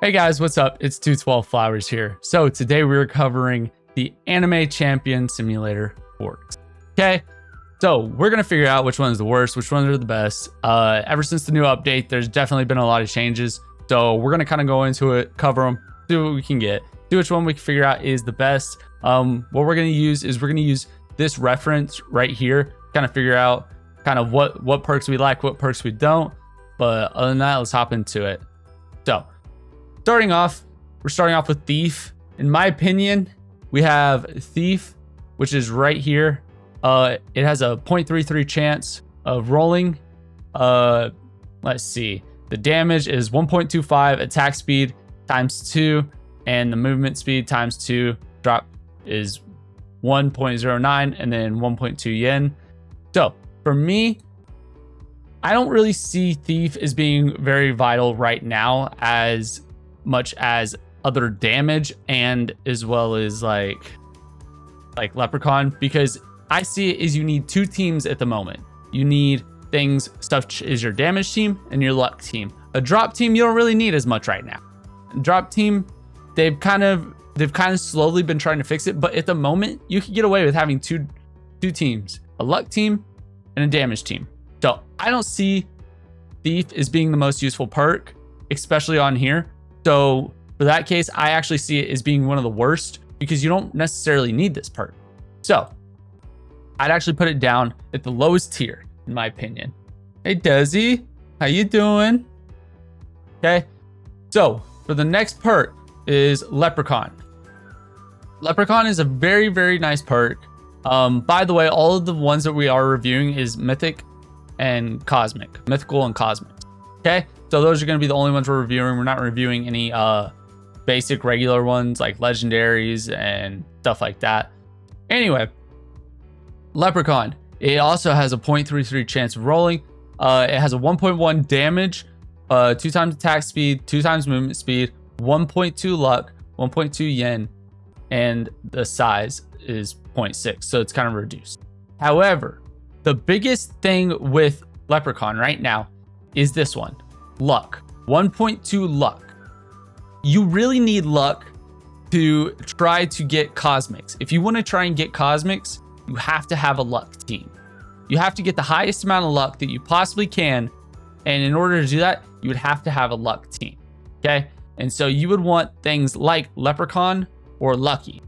Hey guys, what's up? It's 212 Flowers here. So today we're covering the Anime Champion Simulator QUIRK. Okay, so we're gonna figure out which one is the worst, which ones are the best. Ever since the new update, there's definitely been a lot of changes. So we're gonna kind of go into it, cover them, see what we can get, see which one we can figure out is the best. What we're gonna use is we're gonna use this reference right here, kind of figure out kind of what perks we like, what perks we don't. But other than that, let's hop into it. So we're starting off with Thief. In my opinion, we have Thief, which is right here. It has a 0.33 chance of rolling. Let's see. The damage is 1.25, attack speed times 2, and the movement speed times 2. Drop is 1.09 and then 1.2 yen. So for me, I don't really see Thief as being very vital right now as much as other damage and as well as like Leprechaun, because I see it as you need two teams at the moment. You need things such as your damage team and your luck team. A drop team you don't really need as much right now. Drop team, they've kind of slowly been trying to fix it, but at the moment you can get away with having two teams, a luck team and a damage team. So I don't see Thief as being the most useful perk, especially on here. So for that case, I actually see it as being one of the worst because you don't necessarily need this perk. So I'd actually put it down at the lowest tier, in my opinion. Hey, Desi, how you doing? Okay, so for the next perk is Leprechaun. Leprechaun is a very, very nice perk. By the way, all of the ones that we are reviewing is mythical and cosmic. Okay, so those are going to be the only ones we're reviewing. We're not reviewing any basic regular ones like legendaries and stuff like that. Anyway, Leprechaun, it also has a 0.33 chance of rolling. It has a 1.1 damage, 2 times attack speed, 2 times movement speed, 1.2 luck, 1.2 yen, and the size is 0.6, so it's kind of reduced. However, the biggest thing with Leprechaun right now is this one, luck. 1.2 luck. You really need luck to try to get cosmics. If you want to try and get cosmics, you have to have a luck team. You have to get the highest amount of luck that you possibly can. And in order to do that, you would have to have a luck team. Okay. And so you would want things like Leprechaun or Lucky.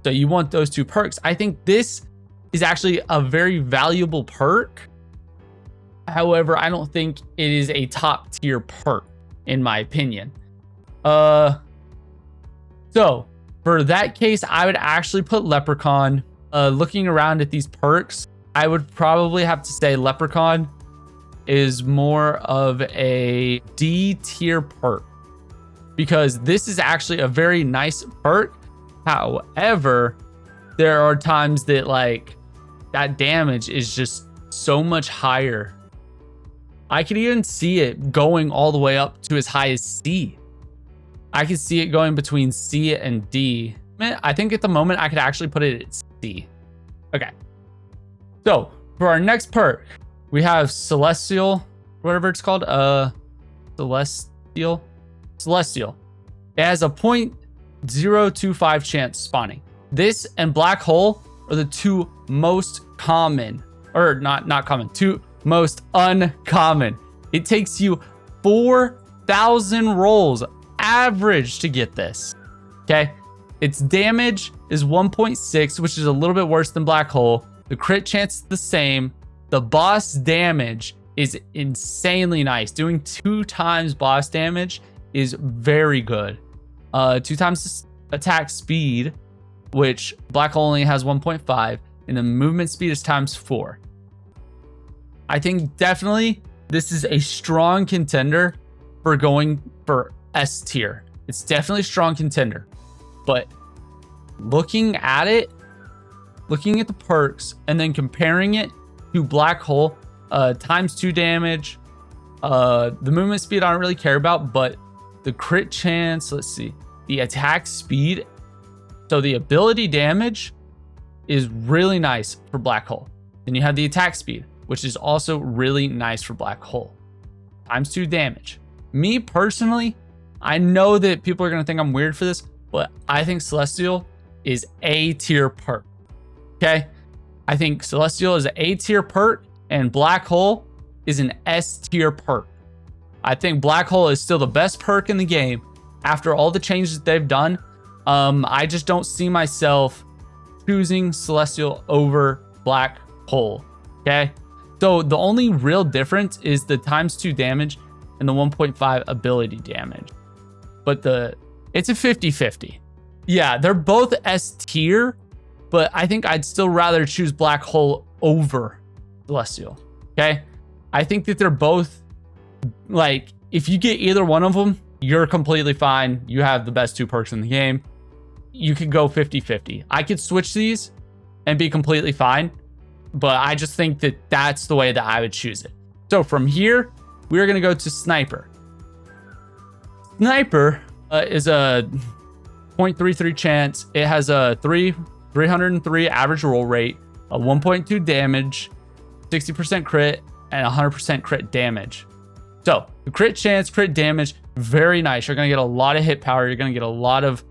So you want those two perks. I think this is actually a very valuable perk. However, I don't think it is a top tier perk in my opinion. So for that case, I would actually put Leprechaun. Looking around at these perks, I would probably have to say Leprechaun is more of a D tier perk because this is actually a very nice perk. However, there are times that like that damage is just so much higher. I could even see it going all the way up to as high as C. I could see it going between C and D. I think at the moment I could actually put it at C. Okay. So for our next perk, we have Celestial, whatever it's called. Celestial. It has a 0.025 chance spawning. This and Black Hole are the two most common, or not common, two most uncommon. It takes you 4,000 rolls average to get this. Okay. Its damage is 1.6, which is a little bit worse than Black Hole. The crit chance is the same. The boss damage is insanely nice. Doing 2 times boss damage is very good. 2 times attack speed, which Black Hole only has 1.5, and the movement speed is times 4. I think definitely this is a strong contender for going for S tier. It's definitely a strong contender. But looking at the perks and then comparing it to Black Hole, times 2 damage, the movement speed I don't really care about, but the crit chance, let's see, the attack speed, so the ability damage is really nice for Black Hole. Then you have the attack speed, which is also really nice for Black Hole. Times 2 damage. Me personally, I know that people are going to think I'm weird for this, but I think Celestial is A tier perk. Okay. I think Celestial is an A tier perk and Black Hole is an S tier perk. I think Black Hole is still the best perk in the game after all the changes that they've done. I just don't see myself choosing Celestial over Black Hole. Okay. So the only real difference is the ×2 damage and the 1.5 ability damage. But it's a 50-50. Yeah, they're both S tier, but I think I'd still rather choose Black Hole over Celestial. Okay. I think that they're both, like, if you get either one of them, you're completely fine. You have the best 2 perks in the game. You could go 50-50. I could switch these and be completely fine, but I just think that that's the way that I would choose it. So from here, we're going to go to Sniper. Sniper is a 0.33 chance. It has a 303 average roll rate, a 1.2 damage, 60% crit, and 100% crit damage. So the crit chance, crit damage, very nice. You're going to get a lot of hit power. You're going to get a lot of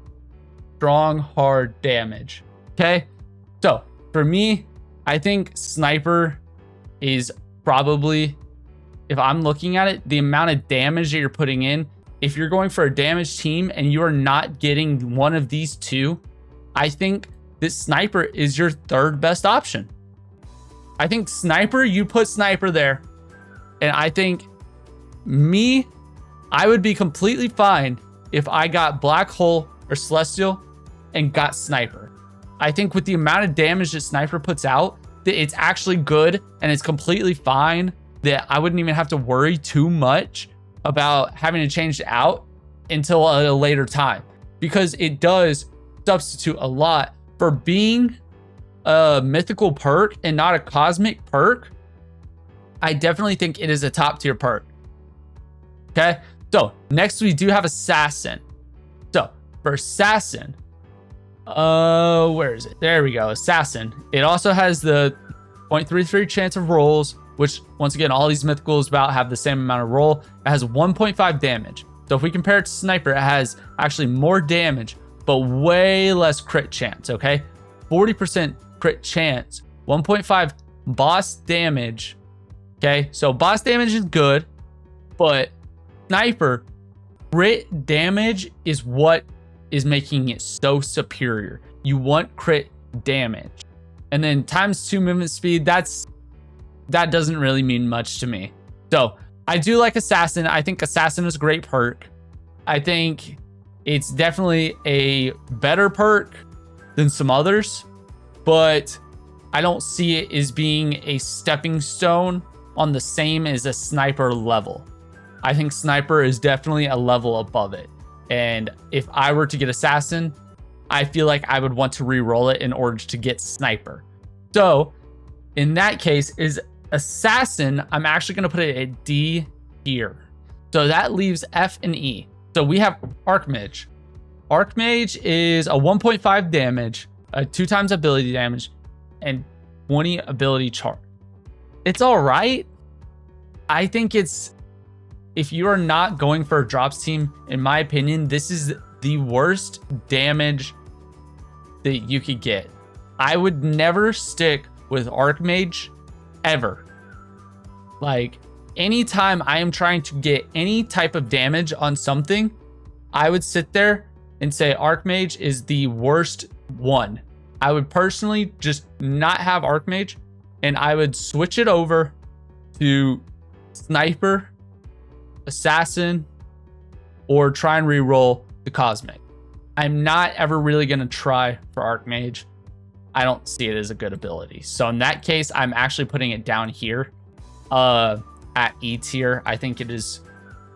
strong, hard damage. Okay. So for me, I think Sniper is probably, if I'm looking at it, the amount of damage that you're putting in, if you're going for a damage team and you are not getting one of these two, I think that Sniper is your 3rd best option. I think Sniper, you put Sniper there. And I think I would be completely fine if I got Black Hole or Celestial and got Sniper. I think with the amount of damage that Sniper puts out, that it's actually good and it's completely fine, that I wouldn't even have to worry too much about having to change it out until a later time, because it does substitute a lot for being a mythical perk and not a cosmic perk. I definitely think it is a top tier perk. Okay. So next we do have Assassin. So for Assassin, where is it? There we go. Assassin. It also has the 0.33 chance of rolls, which once again, all these mythicals about have the same amount of roll. It has 1.5 damage. So if we compare it to Sniper, it has actually more damage, but way less crit chance. Okay. 40% crit chance, 1.5 boss damage. Okay. So boss damage is good, but Sniper crit damage is what is making it so superior. You want crit damage. And then ×2 movement speed, that doesn't really mean much to me. So I do like Assassin. I think Assassin is a great perk. I think it's definitely a better perk than some others, but I don't see it as being a stepping stone on the same as a Sniper level. I think Sniper is definitely a level above it. And if I were to get Assassin, I feel like I would want to re-roll it in order to get Sniper. So in that case, is Assassin, I'm actually going to put it at D here. So that leaves F and E. So we have Archmage. Archmage is a 1.5 damage, a 2x ability damage, and 20 ability chart. It's all right. I think it's, if you are not going for a drops team, in my opinion, this is the worst damage that you could get. I would never stick with Archmage ever. Like, anytime I am trying to get any type of damage on something, I would sit there and say Archmage is the worst one. I would personally just not have Archmage, and I would switch it over to Sniper, Assassin, or try and re-roll the Cosmic. I'm not ever really going to try for Archmage. I don't see it as a good ability. So in that case, I'm actually putting it down here at E tier. I think it is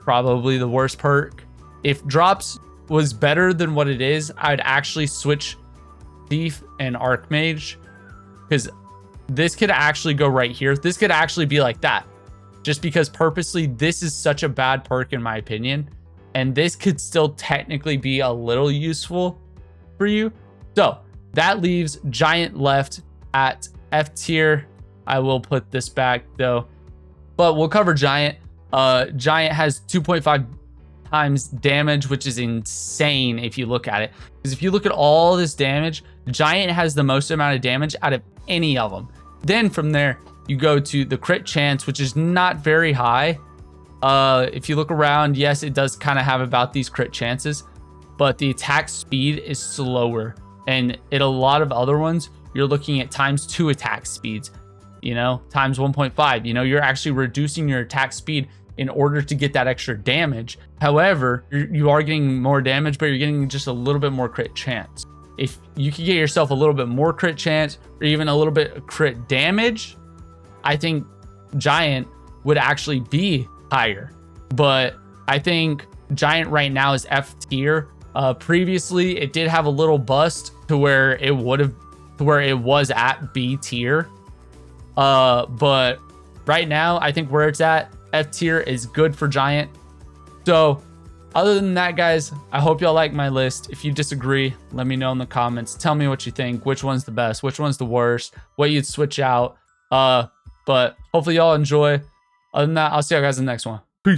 probably the worst perk. If drops was better than what it is, I'd actually switch Thief and Archmage, because this could actually go right here. This could actually be like that, just because purposely this is such a bad perk in my opinion, and this could still technically be a little useful for you. So that leaves Giant left at F tier. I will put this back though, but we'll cover Giant. Giant has 2.5 times damage, which is insane if you look at it. Because if you look at all this damage, Giant has the most amount of damage out of any of them. Then from there, you go to the crit chance, which is not very high. If you look around, yes, it does kind of have about these crit chances, but the attack speed is slower. And in a lot of other ones, you're looking at ×2 attack speeds, you know, ×1.5. You know, you're actually reducing your attack speed in order to get that extra damage. However, you are getting more damage, but you're getting just a little bit more crit chance. If you can get yourself a little bit more crit chance or even a little bit of crit damage, I think Giant would actually be higher. But I think Giant right now is F tier. Previously, it did have a little bust to where it was at B tier. But right now, I think where it's at, F tier is good for Giant. So other than that, guys, I hope y'all like my list. If you disagree, let me know in the comments. Tell me what you think. Which one's the best? Which one's the worst? What you'd switch out? But hopefully y'all enjoy. Other than that, I'll see you guys in the next one.